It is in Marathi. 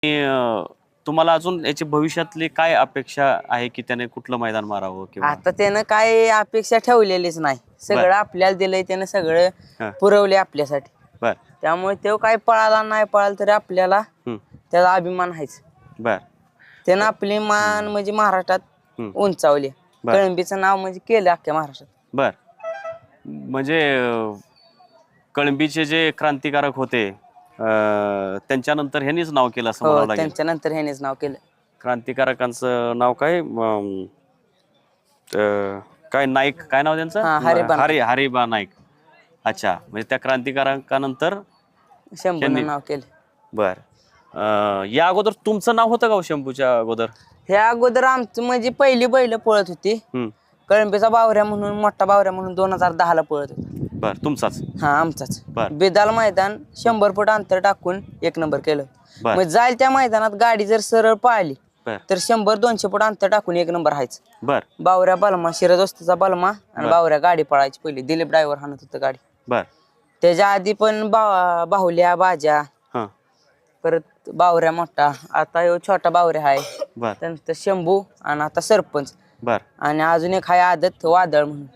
तुम्हाला अजून याची भविष्यातली काय अपेक्षा आहे की त्याने कुठलं मैदान मारावं किंवा आता त्यानं काय अपेक्षा ठेवलेलीच नाही. सगळं आपल्याला दिलंय त्यानं, सगळं हा. पुरवले आपल्यासाठी. बर त्यामुळे तो काय पळाला नाही पळाला तरी आपल्याला त्याचा अभिमान आहेच. बर त्यानं आपली मान म्हणजे महाराष्ट्रात उंचावली. बर. कळंबीचं नाव म्हणजे केलं अख्ख्या महाराष्ट्रात. बर म्हणजे कळंबीचे जे क्रांतिकारक होते त्यांच्यानंतर ह्यांनीच नाव केलं असं हो, म्हणावं लागेल. त्यांच्या नंतर ह्यानेच नाव केलं. क्रांतिकारकांचं नाव काय काय नाईक, काय नाव त्यांचं? हा, हरिबा नाईक. हरिबा नाईक. अच्छा, म्हणजे त्या क्रांतिकारकानंतर शंभूनं नाव केलं. बर. या अगोदर तुमचं नाव होतं का हो शंभूच्या अगोदर? ह्या अगोदर आमचं म्हणजे पहिली बैल पळत होती. कळंबीचा बावऱ्या म्हणून, मोठा बावऱ्या म्हणून 2010 ला पळत होता. बर, तुमचाच? हा, आमचाच. बर. बेदाल मैदान 100 फूट अंतर टाकून 1 नंबर केलं. बर. मग जाईल त्या मैदानात गाडी जर सरळ पाहिली बर तर 100-200 फूट अंतर टाकून 1 नंबर हायच. बर बावऱ्या बलमा, शिरदोस्तीचा बलमा आणि बावऱ्या गाडी पळायची पहिली. दिलीप ड्रायव्हर हाणत होतं गाडी. बर. त्याच्या आधी पण बाहुल्या, बाजा, हा. परत बावऱ्या मोठा, आता ह्यो छोटा बावऱ्या आहे. बर. त्यानंतर शंभू आणि आता सरपंच. बर. आणि अजून एक आहे आदत वादळ म्हणून.